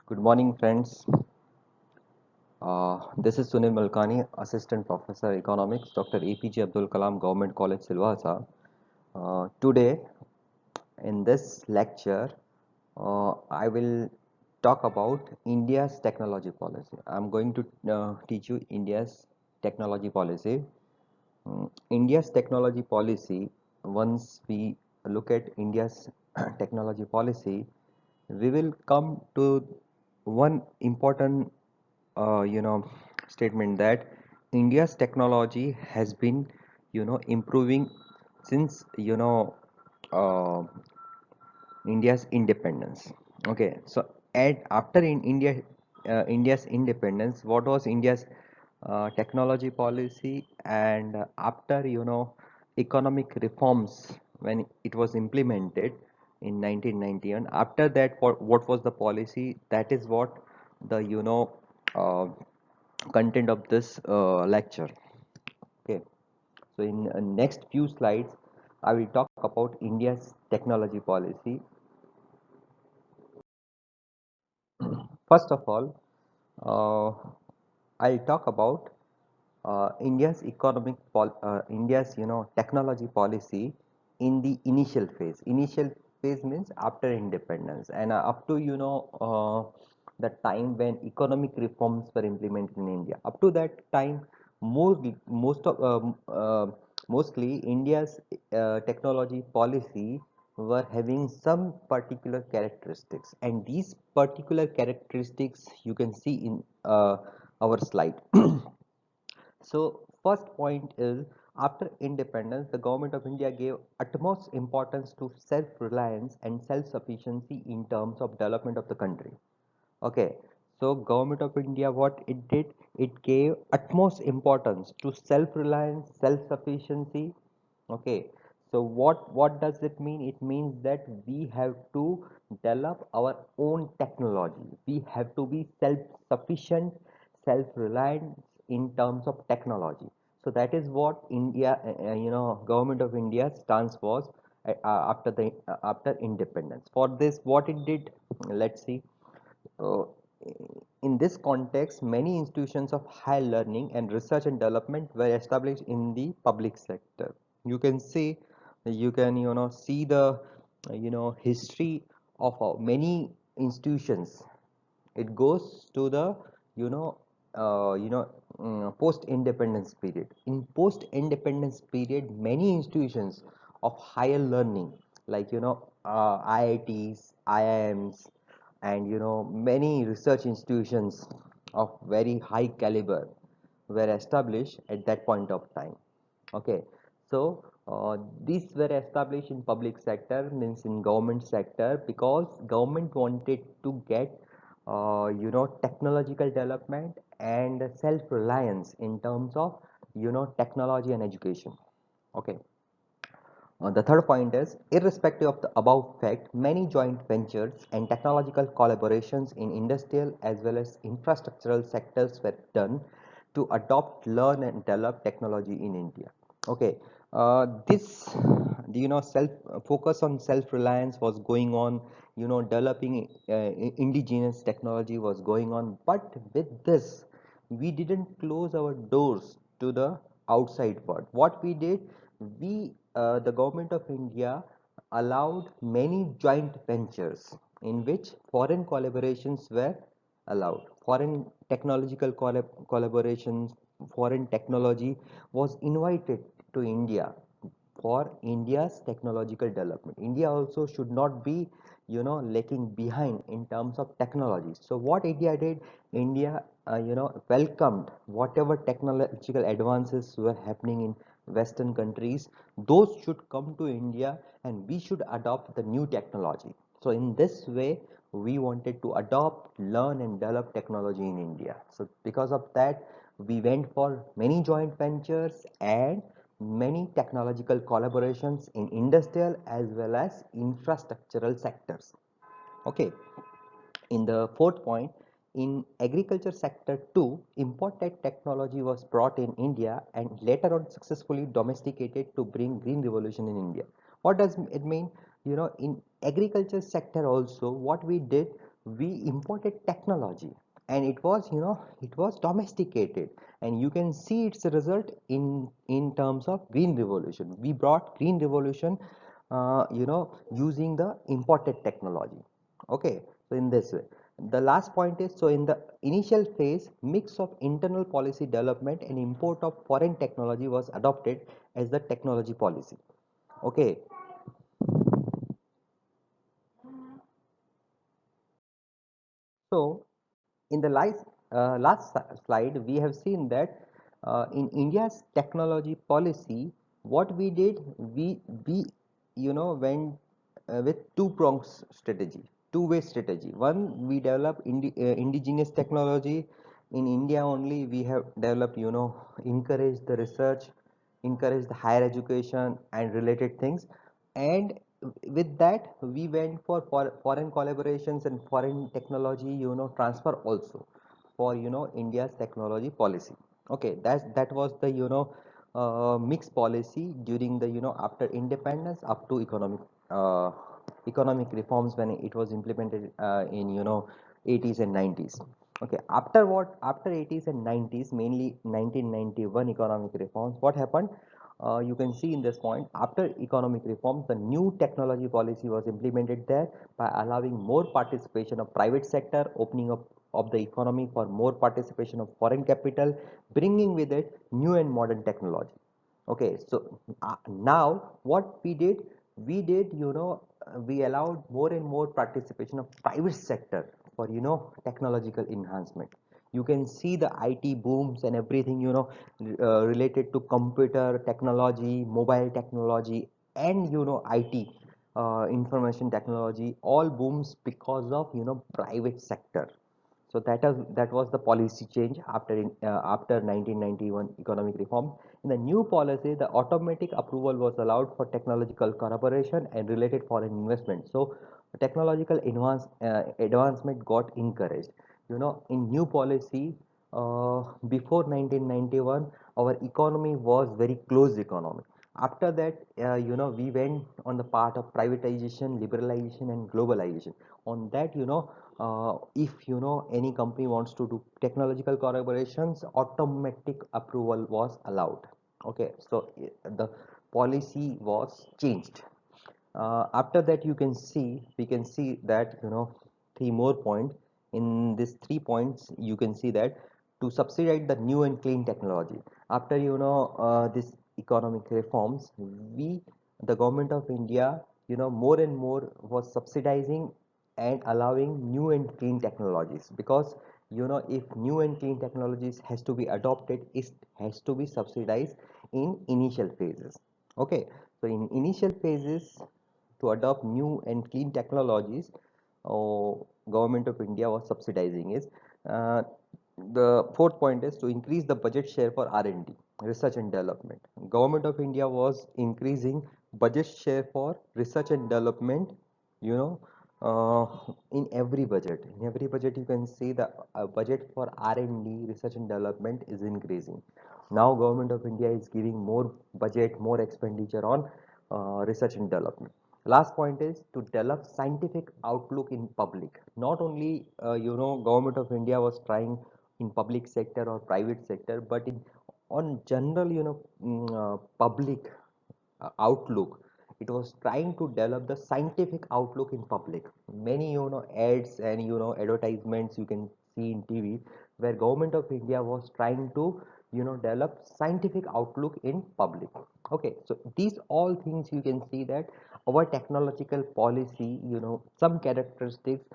Good morning, friends. This is Sunil Malkani, Assistant Professor Economics, Dr. APJ Abdul Kalam Government College, Silvassa. Today, in this lecture, I will talk about India's technology policy. I'm going to teach you India's technology policy. India's technology policy, once we look at India's technology policy, we will come to one important statement that India's technology has been improving since uh, India's independence. Okay, so after in India's independence, what was India's technology policy, and after economic reforms when it was implemented in 1991. After that, what was the policy? That is what the uh, content of this lecture. Okay, so in next few slides, I will talk about India's technology policy. First of all, uh, I'll talk about India's technology policy in the initial phase. Initial phase means after independence, and up to the time when economic reforms were implemented in India. Up to that time, more most of mostly India's technology policy were having some particular characteristics, and these particular characteristics you can see in our slide. So first point is, after independence, the government of India gave utmost importance to self-reliance and self-sufficiency in terms of development of the country. Okay, so government of India, what it did, it gave utmost importance to self-reliance, self-sufficiency. Okay, so what does it mean? It means that we have to develop our own technology. We have to be self-sufficient, self-reliant in terms of technology. So that is what India, government of India stands for after independence. For this, what it did, let's see. Uh, in this context, many institutions of higher learning and research and development were established in the public sector. You can see, you can see the history of many institutions. It goes to the you know post independence period. In post independence period, many institutions of higher learning, like IITs, IIMs, and many research institutions of very high caliber were established at that point of time. Okay, so these were established in public sector, means in government sector, because government wanted to get technological development and self-reliance in terms of technology and education. Okay. The third point is, irrespective of the above fact, many joint ventures and technological collaborations in industrial as well as infrastructural sectors were done to adopt, learn, and develop technology in India. Okay, this self focus on self-reliance was going on. Developing indigenous technology was going on. But with this, we didn't close our doors to the outside world. What we did, the government of India allowed many joint ventures in which foreign collaborations were allowed. Foreign technological collaborations, foreign technology was invited to India for India's technological development. India also should not be, lacking behind in terms of technology. So what India did, India, welcomed whatever technological advances were happening in Western countries. Those should come to India, and we should adopt the new technology. So in this way, we wanted to adopt, learn, and develop technology in India. So because of that, we went for many joint ventures and many technological collaborations in industrial as well as infrastructural sectors. Okay, in the fourth point, in agriculture sector too, imported technology was brought in India and later on successfully domesticated to bring green revolution in India. What does it mean? In agriculture sector also, what we did, we imported technology, and it was, it was domesticated, and you can see its result in terms of green revolution. We brought green revolution, using the imported technology. Okay, so in this way, the last point is, so in the initial phase, mix of internal policy development and import of foreign technology was adopted as the technology policy. Okay, so in the last slide, we have seen that in India's technology policy, what we did, we went with two-pronged strategy, two-way strategy. One, we developed indigenous technology in India only. We have developed, encourage the research, encourage the higher education and related things, and with that we went for foreign collaborations and foreign technology, transfer also for, India's technology policy. Okay, that was the, mixed policy during the, after independence up to economic reforms when it was implemented in, 80s and 90s. Okay, after 80s and 90s, mainly 1991 economic reforms, what happened? You can see in this point, after economic reforms, the new technology policy was implemented there by allowing more participation of private sector, opening up of the economy for more participation of foreign capital, bringing with it new and modern technology. Okay, so now what we did, we allowed more and more participation of private sector for, technological enhancement. You can see the IT booms and everything, related to computer technology, mobile technology, and, IT, information technology, all booms because of, private sector. So that was the policy change after 1991 economic reform. In the new policy, the automatic approval was allowed for technological collaboration and related foreign investment. So technological advancement got encouraged. In new policy, before 1991, our economy was very closed economy. After that, we went on the part of privatization, liberalization, and globalization. On that, if, any company wants to do technological collaborations, automatic approval was allowed. Okay, so the policy was changed. After that, we can see that, three more points. In these 3 points, you can see that to subsidize the new and clean technology. After, this economic reforms, we the government of India, more and more was subsidizing and allowing new and clean technologies, because, if new and clean technologies has to be adopted, it has to be subsidized in initial phases. Okay, so in initial phases, to adopt new and clean technologies, uh, government of India was subsidizing is, uh, the fourth point is to increase the budget share for R&D, research and development. Government of India was increasing budget share for research and development, you know, in every budget. In every budget, you can see the budget for R&D, research and development is increasing. Now, government of India is giving more budget, more expenditure on research and development. Last point is to develop scientific outlook in public. Not only, government of India was trying in public sector or private sector, but in on general, public outlook. It was trying to develop the scientific outlook in public. Many, ads and, advertisements you can see in TV, where government of India was trying to, develop scientific outlook in public. Okay, so these all things you can see that our technological policy, some characteristics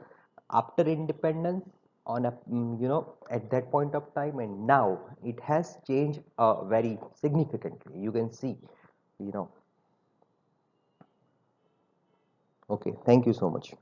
after independence on a, at that point of time, and now it has changed very significantly. You can see, you know okay, thank you so much.